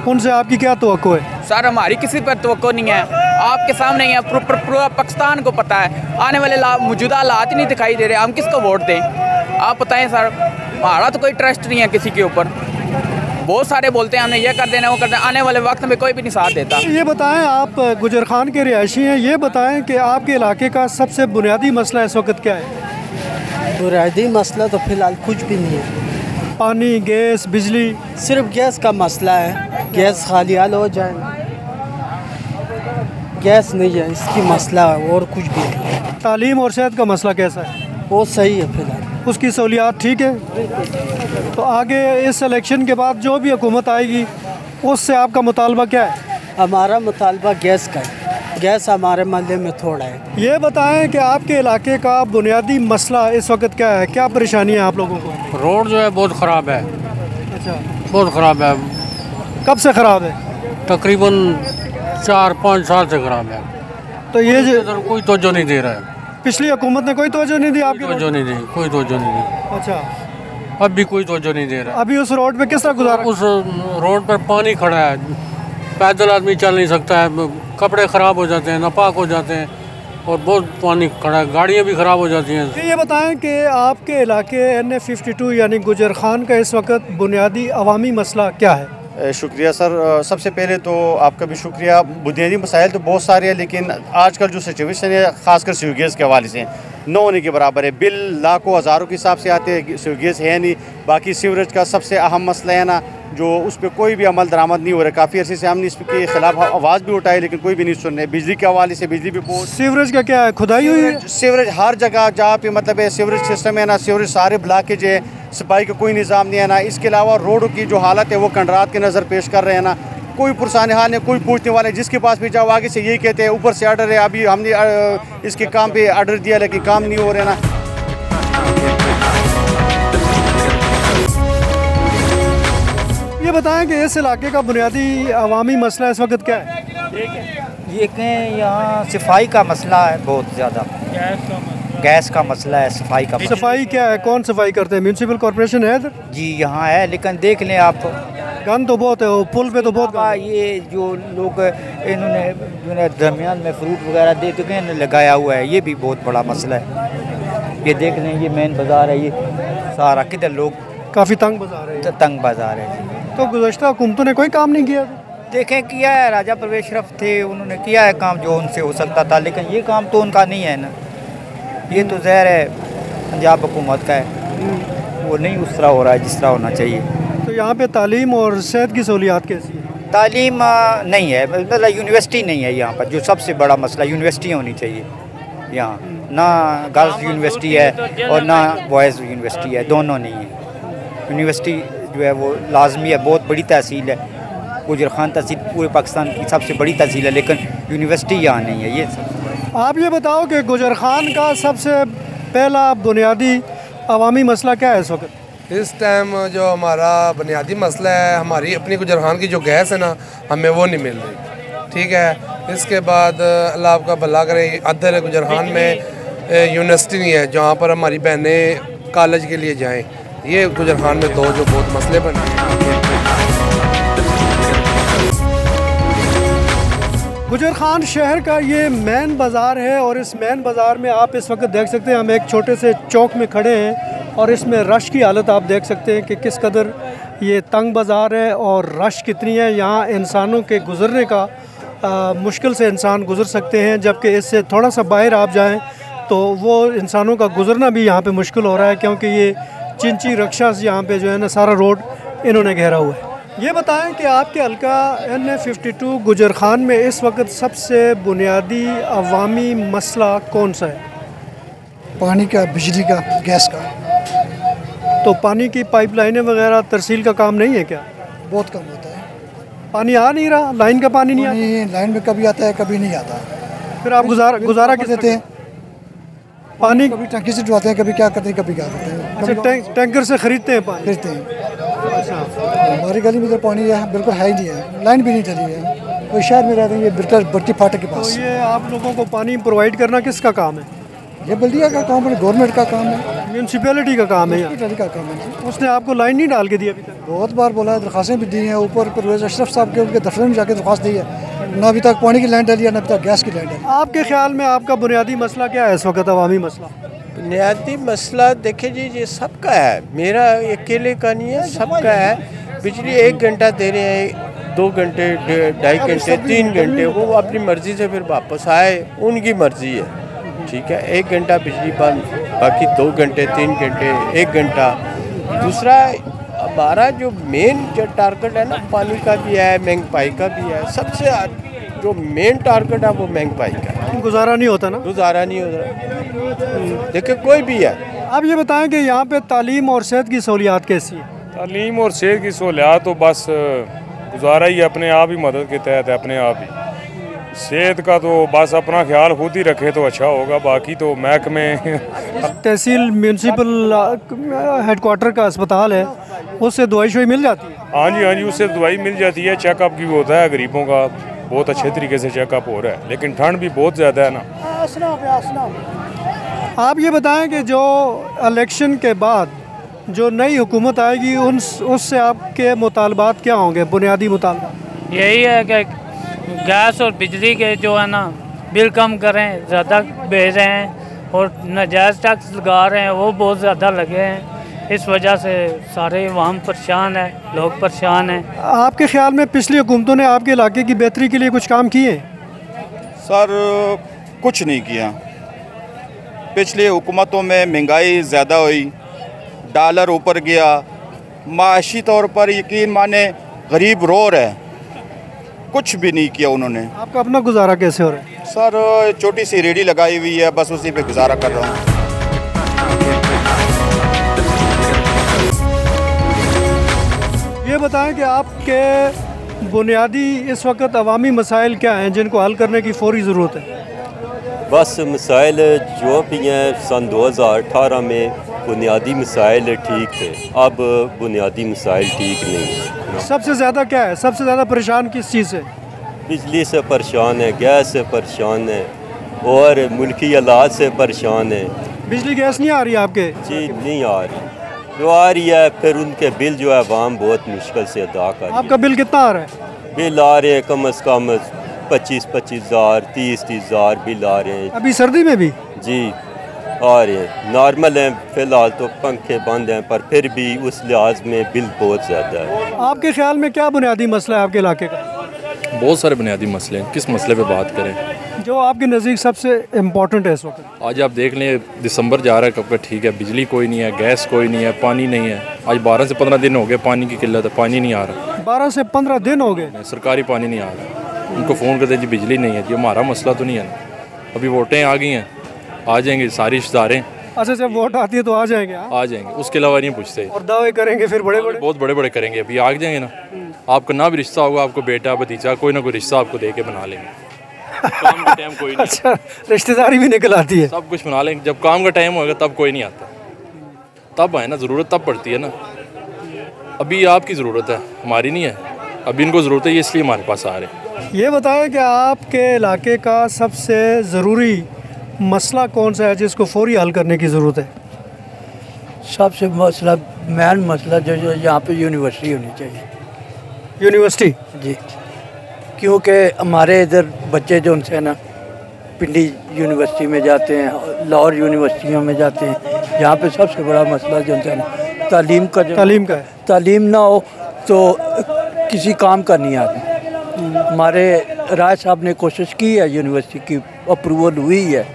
M: उनसे आपकी क्या तवक्को है?
N: सर हमारी किसी पर तवक्को नहीं है, आपके सामने ही है। पूरा पाकिस्तान को पता है आने वाले मौजूदा हालात नहीं दिखाई दे रहे। हम किसको वोट दें आप बताएं सर? हमारा तो कोई ट्रस्ट नहीं है किसी के ऊपर। बहुत सारे बोलते हैं हमने ये कर देना वो कर देना, आने वाले वक्त में कोई भी नहीं साथ देता।
M: ये बताएं, आप गुजर खान के रिहायशी हैं, ये बताएं कि आपके इलाके का सबसे बुनियादी मसला इस वक्त क्या है?
O: बुनियादी मसला तो फ़िलहाल कुछ भी नहीं है।
M: पानी, गैस, बिजली?
O: सिर्फ गैस का मसला है, गैस खाली हाल हो जाए। गैस नहीं है, इसकी मसला है और कुछ भी नहीं।
M: तालीम और सेहत का मसला कैसा है?
O: वो सही है फ़िलहाल,
M: उसकी सहूलियात ठीक है। तो आगे इस इलेक्शन के बाद जो भी हुकूमत आएगी उससे आपका मुतालबा क्या है?
O: हमारा मुतालबा गैस का है। गैस हमारे मोहल्ले में थोड़ा है।
M: ये बताएं कि आपके इलाके का बुनियादी मसला इस वक्त क्या है? क्या परेशानी है आप लोगों को?
P: रोड जो है बहुत ख़राब है।
M: अच्छा,
P: बहुत ख़राब है।
M: कब से ख़राब है?
P: तकरीबन 4-5 साल से ख़राब है।
M: तो ये
P: जो कोई तवज्जो नहीं दे रहा है।
M: पिछली हुकूमत ने कोई तवज्जो नहीं दी आपकी?
P: तवज्जो नहीं दी, कोई तवज्जो नहीं दी।
M: अच्छा,
P: अब भी कोई तवज्जो नहीं दे रहा।
M: अभी उस रोड पे किस तरह गुजारा?
P: उस रोड पर पानी खड़ा है, पैदल आदमी चल नहीं सकता है, कपड़े ख़राब हो जाते हैं, नापाक हो जाते हैं और बहुत पानी खड़ा है, गाड़ियाँ भी ख़राब हो जाती हैं।
M: ये बताएं कि आपके इलाके NA52 यानी गुजर खान का इस वक्त बुनियादी अवामी मसला क्या है?
Q: शुक्रिया सर। सबसे पहले तो आपका भी शुक्रिया। बुनियादी मसाइल तो बहुत सारे हैं, लेकिन आजकल जो सिचुएशन है ख़ासकर सीवेज के हवाले से न होने के बराबर है। बिल लाखों हज़ारों के हिसाब से आते हैं, सीवेज है नहीं। बाकी सीवरेज का सबसे अहम मसला है ना, जो उस पर कोई भी अमल दरामद नहीं हो रहा। काफ़ी अर्से से हमने इसके खिलाफ आवाज़ भी उठाई, लेकिन कोई भी नहीं सुन रहे। बिजली के हवाले से बिजली भी बहुत।
M: सीवरेज का क्या है? खुदाई हुई है?
Q: सीवरेज हर जगह जहाँ पे मतलब है सीवरेज सिस्टम है ना, सीवरेज सारे ब्लॉकेज है, सफाई का कोई निज़ाम नहीं है ना। इसके अलावा रोडों की जो हालत है वो कंडरात के नज़र पेश कर रहे हैं ना, कोई पुरसान हाल नहीं, कोई पूछने वाले। जिसके पास भी जाओ आगे से यही कहते हैं ऊपर से ऑर्डर है, अभी हमने इसके काम पे ऑर्डर दिया लेकिन काम नहीं हो रहे ना।
M: ये बताएं कि इस इलाके का बुनियादी अवामी मसला इस वक्त क्या है?
R: ये कहें यहाँ सफाई का मसला है बहुत ज़्यादा। गैस का मसला है, सफाई का मसला।
M: सफाई क्या है? कौन सफाई करते हैं? म्यूनसिपल कॉर्पोरेशन है इधर?
R: जी यहाँ है, लेकिन देख लें आप
M: गंद तो बहुत है, वो पुल पे तो बहुत।
R: ये जो लोग इन्होंने दरमियान में फ्रूट वगैरह दे चुके हैं लगाया हुआ है, ये भी बहुत बड़ा मसला है। ये देख लें, ये मेन बाज़ार है, ये सारा किधर लोग
M: काफ़ी तंग बाज़ार है।
R: तंग बाज़ार है।
M: तो गुज़श्ता हुकूमतों ने कोई काम नहीं किया?
R: देखें किया है, राजा परवेज शरफ थे, उन्होंने किया है काम जो उनसे हो सकता था, लेकिन ये काम तो उनका नहीं है ना। ये तो ज़हर है पंजाब हुकूमत का है, वो नहीं उस तरह हो रहा है जिस तरह होना चाहिए।
M: तो तो यहाँ पे तालीम और सेहत की सहूलियात कैसी है?
R: तालीम नहीं है, मतलब यूनिवर्सिटी नहीं है यहाँ पर, जो सबसे बड़ा मसला यूनिवर्सिटी होनी चाहिए यहाँ। ना गर्ल्स यूनिवर्सिटी है और ना बॉयज़ यूनिवर्सिटी है, दोनों नहीं है। यूनिवर्सिटी जो है वो लाजमी है, बहुत बड़ी तहसील है, गुजर खान तहसील पूरे पाकिस्तान की सबसे बड़ी तहसील है, लेकिन यूनिवर्सिटी यहाँ नहीं है। ये सब
M: आप ये बताओ कि गुजर खान का सबसे पहला बुनियादी अवामी मसला क्या है इस वक्त?
S: इस टाइम जो हमारा बुनियादी मसला है, हमारी अपनी गुजर खान की जो गैस है ना, हमें वो नहीं मिल रही, ठीक है। इसके बाद अल्लाह आपका भला करे, अदर गुजर खान में यूनिवर्सिटी नहीं है जहाँ पर हमारी बहनें कॉलेज के लिए जाएं। ये गुजर खान में दो जो बहुत मसले बने हैं।
M: गुजर खान शहर का ये मेन बाज़ार है और इस मेन बाज़ार में आप इस वक्त देख सकते हैं, हम एक छोटे से चौक में खड़े हैं और इसमें रश की हालत आप देख सकते हैं कि किस कदर ये तंग बाज़ार है और रश कितनी है। यहाँ इंसानों के गुज़रने का मुश्किल से इंसान गुज़र सकते हैं, जबकि इससे थोड़ा सा बाहर आप जाएं तो वो इंसानों का गुज़रना भी यहाँ पे मुश्किल हो रहा है, क्योंकि ये चिंची रक्षास यहाँ पे जो है ना सारा रोड इन्होंने घेरा हुआ है। ये बताएं कि आपके हल्का NA52 गुजर खान में इस वक्त सबसे बुनियादी अवामी मसला कौन सा है?
T: पानी का, बिजली का, गैस का।
M: तो पानी की पाइपलाइनें वगैरह तरसील का काम नहीं है क्या?
T: बहुत कम होता है,
M: पानी आ नहीं रहा, लाइन का पानी नहीं आता।
T: लाइन में कभी आता है कभी नहीं आता।
M: फिर आप गुजारा किस
T: देते हैं?
M: पानी
T: कभी टंकी से डुलाते हैं, कभी क्या करते हैं, कभी क्या करते हैं।
M: अच्छा, टैंकर से खरीदते हैं पानी?
T: खरीदते हैं। अच्छा, हमारी गली में तो पानी है बिल्कुल है ही नहीं है, लाइन भी नहीं चली है। कोई शहर में रहते हैं, ये बिल्कुल बट्टी फाटक के पास।
M: तो ये आप लोगों को पानी प्रोवाइड करना किसका काम है?
T: ये बल्दिया का काम है, गवर्नमेंट का काम है,
M: म्यूनसिपैलिटी का काम है।
T: म्यूनसिपैलिटी का काम है।
M: उसने आपको लाइन नहीं डाल के दी अभी तक?
T: बहुत बार बोला है, दरखास्तें भी दी हैं, ऊपर परवेज़ अशरफ साहब के उनके दफ्तर में जाके दरखास्त दी है, ना अभी तक पानी की लाइन डाली है, ना अभी तक गैस की लाइन डाली।
M: आपके ख्याल में आपका बुनियादी मसला क्या है इस वक्त, अवामी मसला?
U: बुनियादी मसला देखिए जी, ये सबका है, मेरा अकेले का नहीं है, सबका है। बिजली 1 घंटा दे रहे हैं, 2 घंटे, 2.5 घंटे, 3 घंटे, वो अपनी मर्ज़ी से फिर वापस आए, उनकी मर्ज़ी है, ठीक है। 1 घंटा बिजली बंद, बाकी 2 घंटे, 3 घंटे, 1 घंटा। दूसरा हमारा जो मेन जो टारगेट है ना, पानी का भी है, महंगाई का भी है। सबसे जो मेन टारगेट है वो महंगाई का।
M: गुजारा नहीं होता ना? गुजारा
U: नहीं होता, देखिए कोई भी है।
M: आप ये बताएं कि यहाँ पे तालीम और सेहत की सहूलियात कैसी है?
V: तालीम और सेहत की सहूलियात तो बस गुजारा ही अपने आप ही मदद के तहत है, अपने आप ही। सेहत का तो बस अपना ख्याल खुद ही रखे तो अच्छा होगा, बाकी तो महकमे
M: तहसील म्यूनसिपल हेडक्वार्टर का अस्पताल है, उससे दवाई शवाई मिल जाती है?
V: हाँ जी, उससे दवाई मिल जाती है, चेकअप भी होता है, गरीबों का बहुत अच्छे तरीके से चेकअप हो रहा है, लेकिन ठंड भी बहुत ज़्यादा है ना।
M: आप ये बताएं कि जो इलेक्शन के बाद जो नई हुकूमत आएगी उससे आपके मुतालबात क्या होंगे, बुनियादी मुतालबात?
W: यही है कि गैस और बिजली के जो है ना बिल कम करें, ज़्यादा भेज रहे हैं और नाजायज़ टैक्स लगा रहे हैं, वो बहुत ज़्यादा लगे हैं। इस वजह से सारे अवाम परेशान है, लोग परेशान हैं।
M: आपके ख्याल में पिछली हुकूमतों ने आपके इलाके की बेहतरी के लिए कुछ काम किए?
X: सर कुछ नहीं किया। पिछली हुकूमतों में महंगाई ज़्यादा हुई, डॉलर ऊपर गया, माशी तौर पर यकीन माने गरीब रो रहे, कुछ भी नहीं किया उन्होंने।
M: आपका अपना गुजारा कैसे हो रहा है?
X: सर छोटी सी रेडी लगाई हुई है, बस उसी पे गुजारा कर रहा हूँ।
M: ये बताएं कि आपके बुनियादी इस वक्त अवामी मसाइल क्या हैं जिनको हल करने की फौरी ज़रूरत है?
Y: बस मसाइल जो भी हैं, सन 2018 में बुनियादी मसाइल ठीक थे, अब बुनियादी मसाइल ठीक नहीं है।
M: सबसे ज़्यादा क्या है, सबसे ज़्यादा परेशान किस चीज़ से?
Y: बिजली से परेशान है, गैस से परेशान है और मुल्की हालात से परेशान है।
M: बिजली गैस नहीं आ रही आपके?
Y: जी नहीं आ रही, जो आ रही है फिर उनके बिल जो है आवाम बहुत मुश्किल से अदा कर रही है।
M: आपका बिल कितना आ रहा है?
Y: बिल आ रहे हैं कम से कम 25-25 हज़ार, 30 हज़ार बिल आ रहे हैं।
M: अभी सर्दी में भी?
Y: जी आ रहे हैं, नॉर्मल हैं, फ़िलहाल तो पंखे बंद हैं, पर फिर भी उस लिहाज में बिल बहुत ज़्यादा है।
M: आपके ख्याल में क्या बुनियादी मसला है आपके इलाके का?
Z: बहुत सारे बुनियादी मसले हैं, किस मसले पे बात करें?
M: जो आपके नज़दीक सबसे इम्पोर्टेंट है इस वक्त?
B: आज आप देख लें दिसंबर जा रहा है कब का, ठीक है, बिजली कोई नहीं है, गैस कोई नहीं है, पानी नहीं है। आज 12 से 15 दिन हो गए पानी की किल्लत है, पानी नहीं आ रहा।
M: 12 से 15 दिन हो गए?
B: सरकारी पानी नहीं आ रहा। उनको फ़ोन करते जी बिजली नहीं है। जी हमारा मसला तो नहीं है ना, अभी वोटें आ गई हैं, आ जाएंगे सारी रिश्तेदारें।
M: अच्छा, जब वोट आती है तो आ जाएंगे?
B: आ जाएंगे, उसके अलावा नहीं पूछते।
M: और दावे करेंगे फिर बड़े बड़े?
B: बहुत बड़े बड़े करेंगे, अभी आ जाएंगे ना। आपका ना भी रिश्ता होगा, आपको बेटा भतीजा कोई ना कोई रिश्ता आपको दे के बना लेंगे। काम का टाइम कोई नहीं।
M: अच्छा, रिश्तेदारी भी निकल आती है?
B: सब कुछ बना लेंगे। जब काम का टाइम होगा तब कोई नहीं आता, तब है ना, ज़रूरत तब पड़ती है ना। अभी आपकी ज़रूरत है, हमारी नहीं है। अभी इनको ज़रूरत है, ये इसलिए हमारे पास आ रहे हैं।
M: ये बताएं कि आपके इलाके का सबसे ज़रूरी मसला कौन सा है जिसको फौरी हल करने की ज़रूरत है?
O: सबसे मसला, मेन मसला जो यहाँ पे यूनिवर्सिटी होनी चाहिए।
M: यूनिवर्सिटी?
O: जी, क्योंकि हमारे इधर बच्चे जो उनसे ना पिंडी यूनिवर्सिटी में जाते हैं, लाहौर यूनिवर्सिटियों में जाते हैं। यहाँ पे सबसे बड़ा मसला जो उनसे ना तालीम का है। तालीम ना हो तो किसी काम का नहीं आदमी। हमारे राय साहब ने कोशिश की है, यूनिवर्सिटी की अप्रूवल हुई है,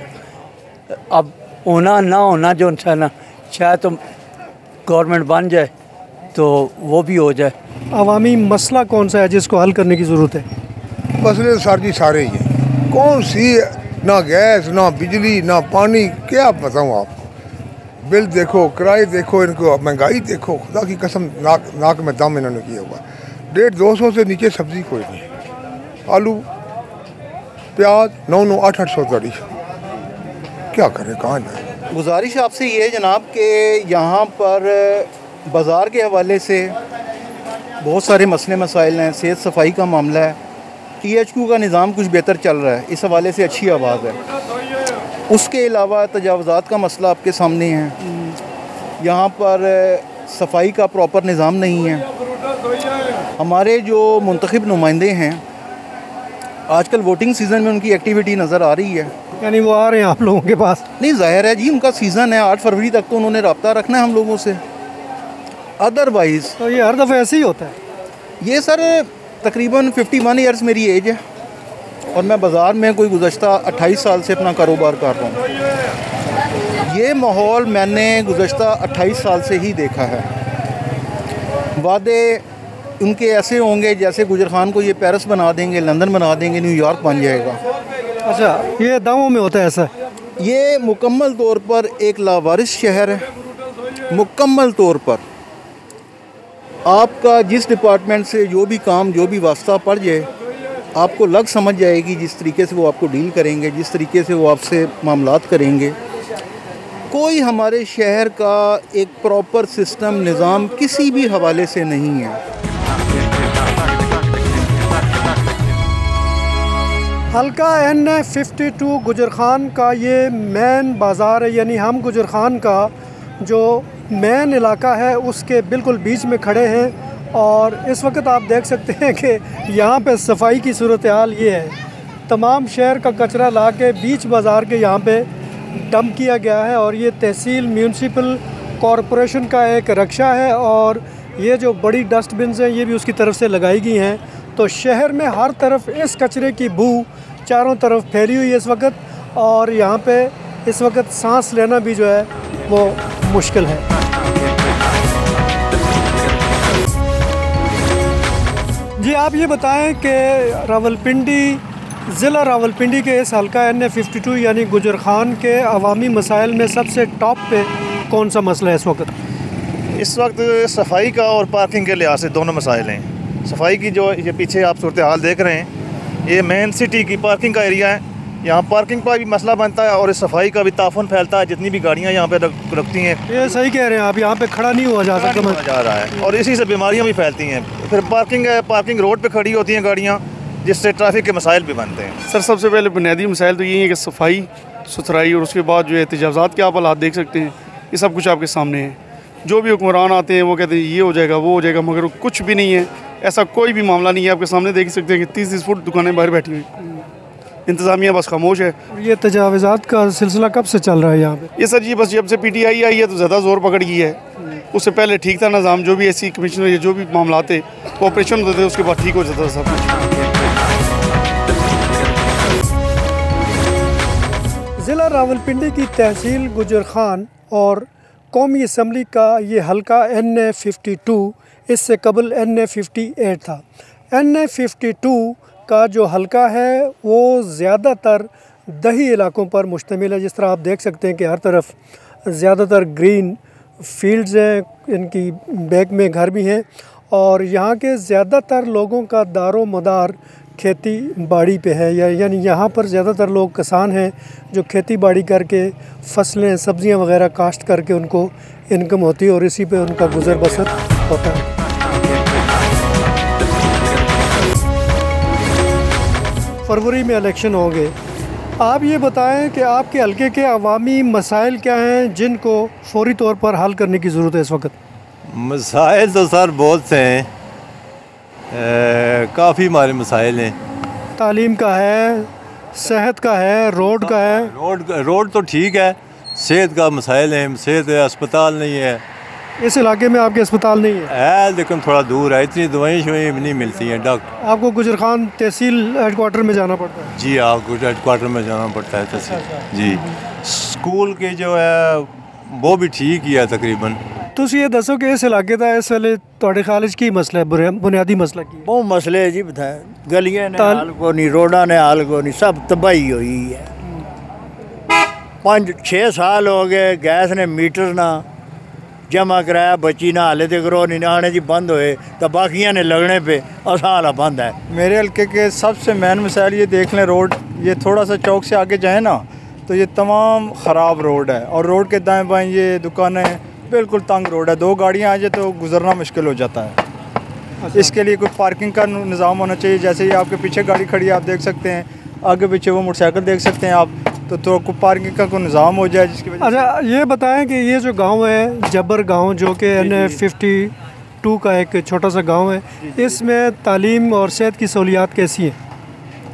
O: अब होना ना होना जो उनसे ना शायद तो गवर्नमेंट बन जाए तो वो भी हो जाए।
M: अवामी मसला कौन सा है जिसको हल करने की ज़रूरत है?
C: मसले सर जी सारे ही हैं। कौन सी, ना गैस, ना बिजली, ना पानी, क्या बताऊँ आपको। बिल देखो, किराए देखो, इनको महंगाई देखो, खुदा की कसम नाक में दम इन्होंने किया हुआ। 150-200 से नीचे सब्ज़ी कोई नहीं। आलू प्याज 900 800 दड़ी, क्या करें, कहाँ जाए।
D: गुजारिश आपसे ये है जनाब कि यहाँ पर बाज़ार के हवाले से बहुत सारे मसले मसाइल हैं। सेहत सफाई का मामला है, THQ का निज़ाम कुछ बेहतर चल रहा है, इस हवाले से अच्छी आवाज़ है। उसके अलावा तजावज़ात का मसला आपके सामने है। यहाँ पर सफाई का प्रॉपर निज़ाम नहीं है। हमारे जो मुंतखब नुमाइंदे हैं, आजकल वोटिंग सीज़न में उनकी एक्टिविटी नज़र आ रही है।
M: यानी वो आ रहे हैं आप लोगों के पास?
D: नहीं, ज़ाहिर है जी, उनका सीज़न है, 8 फरवरी तक तो उन्होंने रब्ता रखना है हम लोगों से। अदरवाइज़
M: तो ये हर दफ़ा ऐसे ही होता है?
D: ये सर तकरीबन 51 ईयर्स मेरी एज है और मैं बाज़ार में कोई गुज़श्ता 28 साल से अपना कारोबार कर रहा हूँ। ये माहौल मैंने गुज़श्ता 28 साल से ही देखा है। वादे उनके ऐसे होंगे जैसे गुजर खान को ये पेरिस बना देंगे, लंदन बना देंगे, न्यूयॉर्क बन जाएगा।
M: अच्छा, ये दावों में होता है ऐसा?
D: ये मुकम्मल तौर पर एक लावारिस शहर है। मुकम्मल तौर पर आपका जिस डिपार्टमेंट से जो भी काम, जो भी वास्ता पड़ जाए, आपको लग समझ जाएगी जिस तरीके से वो आपको डील करेंगे, जिस तरीके से वो आपसे मामलात करेंगे। कोई हमारे शहर का एक प्रॉपर सिस्टम, निज़ाम किसी भी हवाले से नहीं है।
M: हल्का N52 गुजर खान का ये मेन बाज़ार है, यानी हम गुजर खान का जो मेन इलाका है उसके बिल्कुल बीच में खड़े हैं। और इस वक्त आप देख सकते हैं कि यहाँ पे सफाई की सूरत हाल ये है। तमाम शहर का कचरा ला के बीच बाज़ार के यहाँ पे डंप किया गया है और ये तहसील म्यूनसिपल कॉरपोरेशन का एक रक्षा है और ये जो बड़ी डस्टबिन्स हैं ये भी उसकी तरफ से लगाई गई हैं। तो शहर में हर तरफ इस कचरे की बू चारों तरफ फैली हुई है इस वक्त, और यहाँ पे इस वक्त सांस लेना भी जो है वो मुश्किल है। जी, आप ये बताएं कि रावलपिंडी ज़िला रावलपिंडी के इस हल्का N52 यानी गुजर खान के अवामी मसाइल में सबसे टॉप पे कौन सा मसला है इस वक्त?
E: इस वक्त सफाई का और पार्किंग के लिहाज से दोनों मसाइल हैं। सफाई की जो ये पीछे आप सूरत हाल देख रहे हैं, ये मेन सिटी की पार्किंग का एरिया है। यहाँ पार्किंग का भी मसला बनता है और इस सफाई का भी ताफुन फैलता है। जितनी भी गाड़ियाँ यहाँ पे रखती हैं,
M: ये सही कह रहे हैं आप, यहाँ पे खड़ा नहीं हुआ जा सकता,
E: जा रहा है और इसी से बीमारियाँ भी फैलती हैं। फिर पार्किंग है, पार्किंग रोड पे खड़ी होती हैं गाड़ियाँ, जिससे ट्रैफिक के मसाइल भी बनते हैं।
F: सर, सबसे पहले बुनियादी मसाइल तो यही है कि सफाई सुथराई, और उसके बाद जो है तजावज़ात के आप हालात देख सकते हैं, ये सब कुछ आपके सामने है। जो भी हुक्मरान आते हैं वो कहते हैं ये हो जाएगा, वो हो जाएगा, मगर कुछ भी नहीं है। ऐसा कोई भी मामला नहीं है। आपके सामने देख सकते हैं कि 30-30 फुट दुकानें बाहर बैठी हुई, इंतज़ामिया बस खामोश है।
M: ये तजावज़ात का सिलसिला कब से चल रहा है यहाँ पे?
F: ये सर जी बस जब से PTI आई है तो ज़्यादा ज़ोर पकड़ गई है। उससे पहले ठीक था निज़ाम, जो भी ऐसी कमिश्नर या जो भी मामला थे वो ऑपरेशन होते थे, उसके बाद ठीक हो जाता था सब कुछ।
M: ज़िला रावलपिंडी की तहसील गुजर खान और कौमी असम्बली का ये हलका NA52 इससे कबल NA58 था। NA52 का जो हलका है वो ज़्यादातर दही इलाकों पर मुश्तमिल है। जिस तरह आप देख सकते हैं कि हर तरफ ज़्यादातर ग्रीन फील्ड्स हैं, इनकी बैक में घर भी हैं और यहाँ के ज़्यादातर लोगों का दारो मदार खेती बाड़ी पे है, यानी यहाँ पर ज़्यादातर लोग किसान हैं जो खेती बाड़ी करके फसलें सब्ज़ियाँ वगैरह काश्त करके उनको इनकम होती है और इसी पे उनका गुज़र बसर होता है। फरवरी में इलेक्शन होंगे, आप ये बताएं कि आपके हल्के के अवामी मसाइल क्या हैं जिनको फौरी तौर पर हल करने की ज़रूरत है इस वक्त?
G: मसाइल तो सर बहुत से हैं, काफ़ी हमारे मसाइल हैं।
M: तालीम का है, सेहत का है, रोड का है।
G: रोड तो ठीक है, सेहत का मसाइल है, सेहत अस्पताल नहीं है।
M: इस इलाके में आपके अस्पताल नहीं है?
G: लेकिन थोड़ा दूर है, इतनी दवाई शवाई नहीं मिलती हैं डॉक्टर।
M: आपको गुजर खान तहसील हेडक्वार्टर में जाना पड़ता है?
G: जी हाँ, हेडक्वार्टर में जाना पड़ता है तहसील। जी स्कूल के जो है वो भी ठीक ही है तकरीबन।
M: तुसी ये दसो कि इस इलाके का इस वेले तुहाडे ख्याल की मसला है, बुनियादी मसला की?
H: बहुत मसले है जी, बताए गलियां ने हाल को नहीं, रोडा ने हाल को नहीं, सब तबाही हुई है। 5-6 साल हो गए गैस ने मीटर ना जमा कराया, बची ना हाले तक रो नहीं आने जी बंद हुए तो बाकियां ने लगने पे असाला बंद है।
D: मेरे हल्के के सबसे मेन मसाइल ये देख लें, रोड ये थोड़ा सा चौक से आगे जाए ना तो ये तमाम ख़राब रोड है और रोड के दाएं बाएं ये दुकानें बिल्कुल तंग रोड है, 2 गाड़ियां आ जाए तो गुजरना मुश्किल हो जाता है। अच्छा। इसके लिए कोई पार्किंग का निज़ाम होना चाहिए, जैसे ये आपके पीछे गाड़ी खड़ी है आप देख सकते हैं, आगे पीछे वो मोटरसाइकिल देख सकते हैं आप, तो कोई पार्किंग का कोई निज़ाम हो जाए जिसकी वजह।
M: अच्छा ये बताएं कि ये जो गांव है जबर गांव जो कि NA52 का एक छोटा सा गांव है, इसमें तालीम और सेहत की सहूलियात कैसी हैं?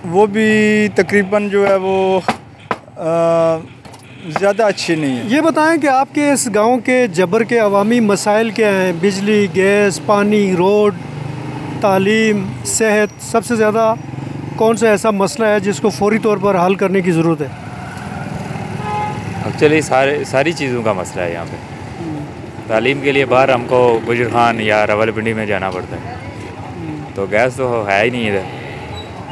D: वो भी तकरीबन जो है वो ज़्यादा अच्छी नहीं है।
M: ये बताएं कि आपके इस गांव के जबर के अवामी मसाइल क्या हैं? बिजली, गैस, पानी, रोड, तालीम, सेहत, सबसे ज़्यादा कौन सा ऐसा मसला है जिसको फौरी तौर पर हल करने की ज़रूरत है?
I: एक्चुअली सारी चीज़ों का मसला है यहाँ पे। तालीम के लिए बाहर हमको गुजर खान या रावलपिंडी में जाना पड़ता है, तो गैस तो है ही नहीं इधर,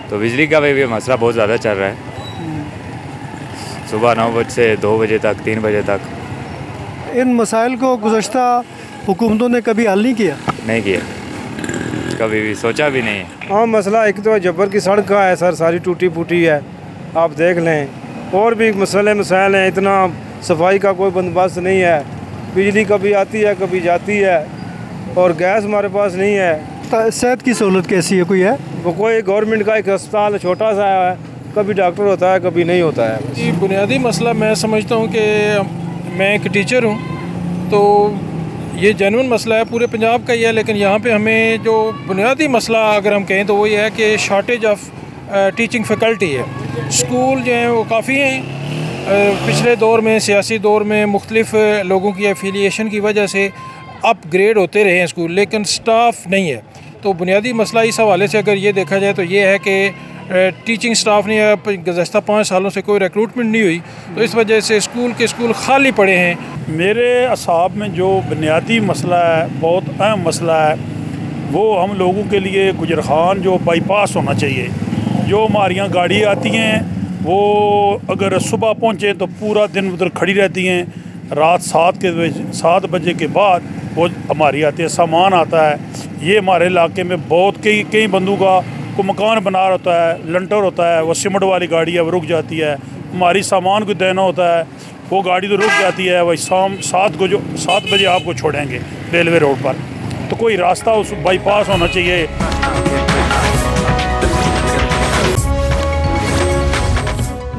I: तो बिजली का भी मसला बहुत ज़्यादा चल रहा है, सुबह 9 बजे से 2 बजे तक, 3 बजे तक।
M: इन मसाइल को गुज़श्ता हुकूमतों ने कभी हल नहीं किया?
I: नहीं किया, कभी भी सोचा भी नहीं है।
J: हाँ, मसला एक तो जबर की सड़क का है सर, सारी टूटी फूटी है, आप देख लें, और भी मसाइल हैं, इतना सफाई का कोई बंदोबस्त नहीं है, बिजली कभी आती है कभी जाती है, और गैस हमारे पास नहीं है।
M: सेहत की सहूलत कैसी है, कोई है?
J: वो कोई गवर्नमेंट का एक अस्पताल छोटा सा है, कभी डॉक्टर होता है कभी नहीं होता है।
K: जी बुनियादी मसला मैं समझता हूँ कि मैं एक टीचर हूँ, तो ये जेन्युइन मसला है, पूरे पंजाब का ही है, लेकिन यहाँ पे हमें जो बुनियादी मसला अगर हम कहें तो वो ये है कि शॉर्टेज ऑफ टीचिंग फैकल्टी है। स्कूल जो हैं वो काफ़ी हैं, पिछले दौर में सियासी दौर में मुख्तलिफ लोगों की एफिलिएशन की वजह से अपग्रेड होते रहे हैं स्कूल, लेकिन स्टाफ नहीं है। तो बुनियादी मसला इस हवाले से अगर ये देखा जाए तो ये है कि टीचिंग स्टाफ नहीं है, गुज़श्ता 5 सालों से कोई रिक्रूटमेंट नहीं हुई, तो इस वजह से स्कूल खाली पड़े हैं।
Z: मेरे असाब में जो बुनियादी मसला है, बहुत अहम मसला है, वो हम लोगों के लिए गुजर खान जो बाईपास होना चाहिए। जो हमारी यहाँ गाड़ी आती हैं वो अगर सुबह पहुँचे तो पूरा दिन उधर खड़ी रहती हैं, रात 7 बजे के बाद वो हमारी आती है, सामान आता है। ये हमारे इलाके में बहुत कई बंदों का को मकान बना रहा होता है, लंटर होता है, वो सीमेंट वाली गाड़ी है वो रुक जाती है, हमारी सामान को देना होता है, वो गाड़ी तो रुक जाती है, वही शाम 7 बजे आपको छोड़ेंगे रेलवे रोड पर, तो कोई रास्ता उस बाईपास होना चाहिए।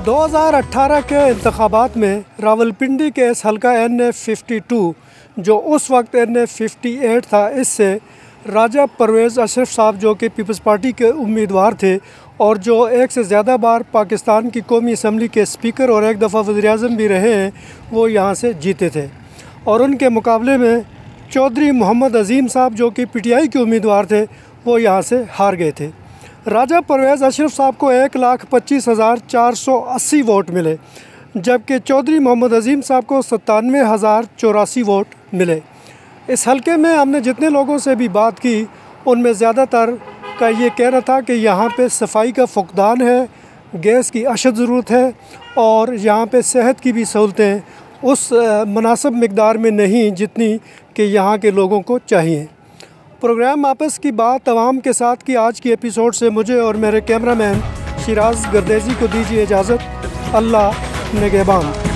M: 2018 के इंतखाबात में रावलपिंडी के इस हल्का NA52 जो उस वक्त NA58 था, इससे राजा परवेज़ अशरफ साहब जो कि पीपल्स पार्टी के उम्मीदवार थे और जो एक से ज़्यादा बार पाकिस्तान की कौमी असम्बली के स्पीकर और एक दफ़ा वज़ीर-ए-आज़म भी रहे हैं, वो यहाँ से जीते थे। और उनके मुकाबले में चौधरी मोहम्मद अज़ीम साहब जो कि PTI के उम्मीदवार थे, वो यहाँ से हार गए थे। राजा परवेज़ अशरफ साहब को 1,25,480 वोट मिले, जबकि चौधरी मोहम्मद अजीम साहब को 97,084 वोट मिले। इस हलके में हमने जितने लोगों से भी बात की उनमें ज़्यादातर का ये कहना था कि यहाँ पे सफाई का फुकदान है, गैस की अशद ज़रूरत है और यहाँ पे सेहत की भी सहूलतें उस मुनासिब मिकदार में नहीं जितनी कि यहाँ के लोगों को चाहिए। प्रोग्राम आपस की बात तवाम के साथ की आज की एपिसोड से मुझे और मेरे कैमरामैन शिराज गर्देजी को दीजिए इजाज़त। अल्लाह निगहबान।